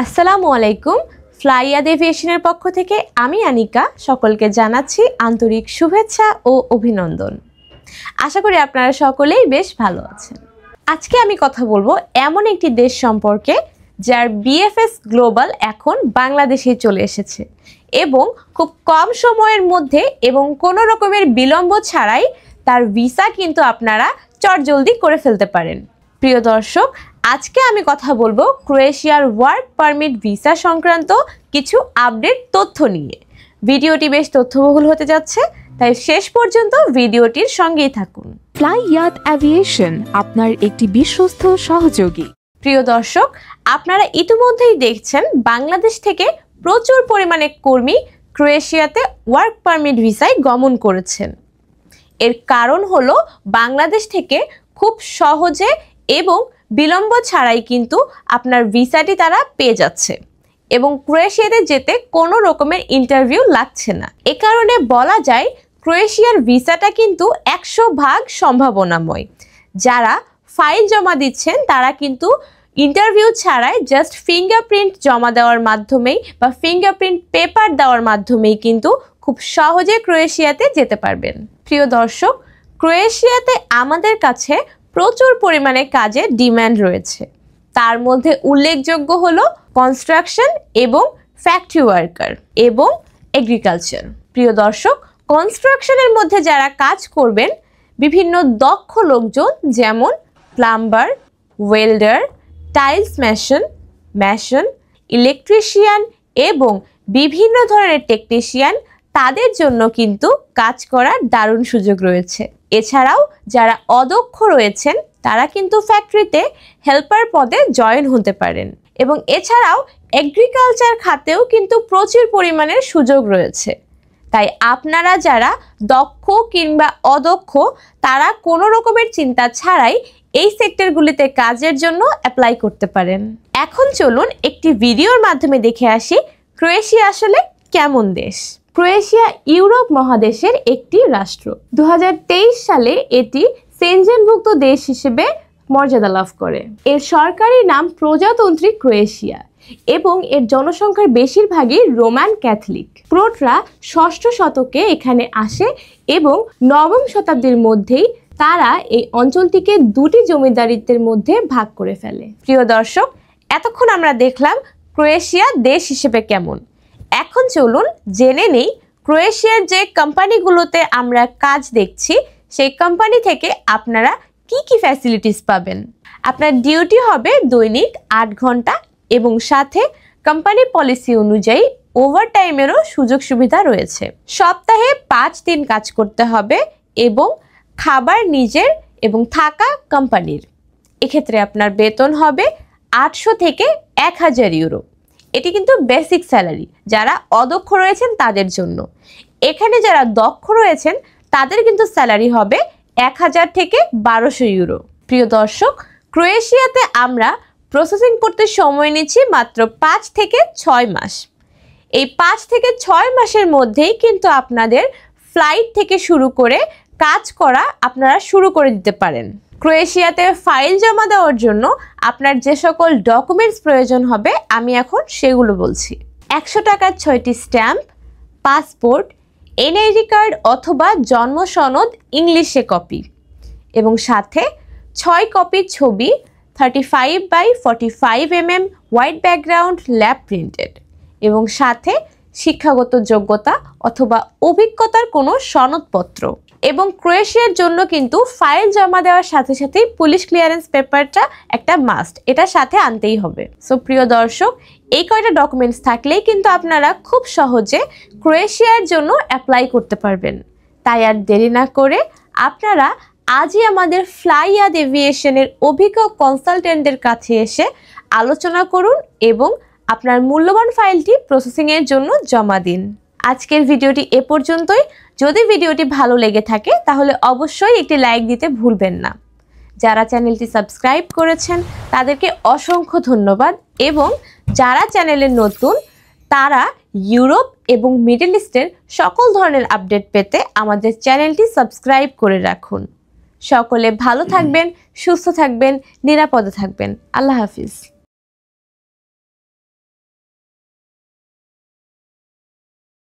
আসসালামু আলাইকুম। ফ্লাইয়াদ এভিয়েশনের পক্ষ থেকে আমি আনিকা সকলকে জানাচ্ছি আন্তরিক শুভেচ্ছা ও অভিনন্দন। আশা করি আপনারা সকলেই বেশ ভালো আছেন। আজকে আমি কথা বলবো এমন একটি দেশ সম্পর্কে যার বিএফএস গ্লোবাল এখন বাংলাদেশে চলে এসেছে এবং খুব কম সময়ের মধ্যে এবং কোনো রকমের বিলম্ব ছাড়াই তার ভিসা কিন্তু আপনারা চটজলদি করে ফেলতে পারেন। প্রিয় দর্শক, আজকে আমি কথা বলবো ক্রোয়েশিয়ার ওয়ার্ক পারমিট ভিসা সংক্রান্ত কিছু আপডেট তথ্য নিয়ে। ভিডিওটি বেশ তথ্যবহুল হতে যাচ্ছে, তাই শেষ পর্যন্ত ভিডিওটির সঙ্গেই থাকুন। ফ্লাইয়াদ এভিয়েশন আপনার একটি বিশ্বস্ত সহযোগী। প্রিয় দর্শক, আপনারা ইতিমধ্যেই দেখছেন বাংলাদেশ থেকে প্রচুর পরিমাণে কর্মী ক্রোয়েশিয়াতে ওয়ার্ক পারমিট ভিসায় গমন করেছেন। এর কারণ হলো বাংলাদেশ থেকে খুব সহজে এবং বিলম্ব ছাড়াই কিন্তু আপনার ভিসাটি তারা পেয়ে যাচ্ছে এবং ক্রোয়েশিয়াতে যেতে কোনো রকমের ইন্টারভিউ লাগছে না। এ কারণে বলা যায় ক্রোয়েশিয়ার ভিসাটা কিন্তু 100% সম্ভাবনাময়। যারা ফাইল জমা দিচ্ছেন তারা কিন্তু ইন্টারভিউ ছাড়াই জাস্ট ফিঙ্গারপ্রিন্ট জমা দেওয়ার মাধ্যমেই বা ফিঙ্গারপ্রিন্ট পেপার দেওয়ার মাধ্যমেই কিন্তু খুব সহজে ক্রোয়েশিয়াতে যেতে পারবেন। প্রিয় দর্শক, ক্রোয়েশিয়াতে আমাদের কাছে প্রচুর পরিমাণে কাজের ডিমান্ড রয়েছে। তার মধ্যে উল্লেখযোগ্য হলো কনস্ট্রাকশন এবং ফ্যাক্টরি ওয়ার্কার এবং এগ্রিকালচার। প্রিয় দর্শক, কনস্ট্রাকশনের মধ্যে যারা কাজ করবেন বিভিন্ন দক্ষ লোকজন যেমন plumber, welder, tiles mason, electrician এবং বিভিন্ন ধরনের টেকনিশিয়ান, তাদের জন্য কিন্তু কাজ করার দারুণ সুযোগ রয়েছে। এছাড়াও যারা অদক্ষ রয়েছেন তারা কিন্তু ফ্যাক্টরিতে হেল্পার পদে জয়েন হতে পারেন এবং এছাড়াও এগ্রিকালচার খাতেও কিন্তু প্রচুর পরিমাণের সুযোগ রয়েছে। তাই আপনারা যারা দক্ষ কিংবা অদক্ষ তারা কোনো রকমের চিন্তা ছাড়াই এই সেক্টরগুলিতে কাজের জন্য অ্যাপ্লাই করতে পারেন। এখন চলুন একটি ভিডিওর মাধ্যমে দেখে আসি ক্রোয়েশিয়া আসলে কেমন দেশ। ক্রোয়েশিয়া ইউরোপ মহাদেশের একটি রাষ্ট্র। 2023 সালে এটি সেনজেনভুক্ত দেশ হিসেবে মর্যাদা লাভ করে। এর সরকারি নাম প্রজাতন্ত্রী ক্রোয়েশিয়া এবং এর জনসংখ্যার বেশিরভাগই রোমান ক্যাথলিক। ক্রোটরা 6ষ্ঠ শতকে এখানে আসে এবং 9ম শতাব্দীর মধ্যেই তারা এই অঞ্চলটিকে দুটি জমিদারিত্বের মধ্যে ভাগ করে ফেলে। প্রিয় দর্শক, এতক্ষণ আমরা দেখলাম ক্রোয়েশিয়া দেশ হিসেবে কেমন। এখন চলুন জেনে নেই ক্রোয়েশিয়ার যে কোম্পানিগুলোতে আমরা কাজ দেখছি সেই কোম্পানি থেকে আপনারা কি কি ফ্যাসিলিটিস পাবেন। আপনার ডিউটি হবে দৈনিক 8 ঘন্টা এবং সাথে কোম্পানি পলিসি অনুযায়ী ওভারটাইমেরও সুযোগ সুবিধা রয়েছে। সপ্তাহে 5 দিন কাজ করতে হবে এবং খাবার নিজের এবং থাকা কোম্পানির। এক্ষেত্রে আপনার বেতন হবে 800 থেকে 1000 ইউরো। এটি কিন্তু বেসিক স্যালারি, যারা অদক্ষ রয়েছেন তাদের জন্য। এখানে যারা দক্ষ রয়েছেন তাদের কিন্তু স্যালারি হবে 1000 থেকে 1200 ইউরো। প্রিয় দর্শক, ক্রোয়েশিয়াতে আমরা প্রসেসিং করতে সময় নিচ্ছি মাত্র 5 থেকে 6 মাস। এই 5 থেকে 6 মাসের মধ্যেই কিন্তু আপনাদের ফ্লাইট থেকে শুরু করে কাজ করা আপনারা শুরু করে দিতে পারেন। ক্রোয়েশিয়াতে ফাইল জমা দেওয়ার জন্য আপনার যে সকল ডকুমেন্টস প্রয়োজন হবে আমি এখন সেগুলো বলছি। 100 টাকার 6টি স্ট্যাম্প, পাসপোর্ট, এনআইডি কার্ড অথবা জন্ম সনদ ইংলিশে কপি এবং সাথে 6 কপির ছবি 35x45 mm white background lab printed এবং সাথে শিক্ষাগত যোগ্যতা অথবা অভিজ্ঞতার কোনো সনদপত্র। এবং ক্রোয়েশিয়ার জন্য কিন্তু ফাইল জমা দেওয়ার সাথে সাথেই পুলিশ ক্লিয়ারেন্স পেপারটা একটা মাস্ট, এটা সাথে আনতেই হবে। সো প্রিয় দর্শক, এই কয়টা ডকুমেন্টস থাকলেই কিন্তু আপনারা খুব সহজে ক্রোয়েশিয়ার জন্য অ্যাপ্লাই করতে পারবেন। তাই আর দেরি না করে আপনারা আজই আমাদের ফ্লাইয়াদ এভিয়েশনের অভিজ্ঞ কনসালটেন্টদের কাছে এসে আলোচনা করুন এবং আপনার মূল্যবান ফাইলটি প্রসেসিংয়ের জন্য জমা দিন। আজকের ভিডিওটি এ পর্যন্তই। যদি ভিডিওটি ভালো লেগে থাকে তাহলে অবশ্যই একটি লাইক দিতে ভুলবেন না। যারা চ্যানেলটি সাবস্ক্রাইব করেছেন তাদেরকে অসংখ্য ধন্যবাদ এবং যারা চ্যানেলে নতুন তারা ইউরোপ এবং মিডল ইস্টের সকল ধরনের আপডেট পেতে আমাদের চ্যানেলটি সাবস্ক্রাইব করে রাখুন। সকলে ভালো থাকবেন, সুস্থ থাকবেন, নিরাপদে থাকবেন। আল্লাহ হাফিজ।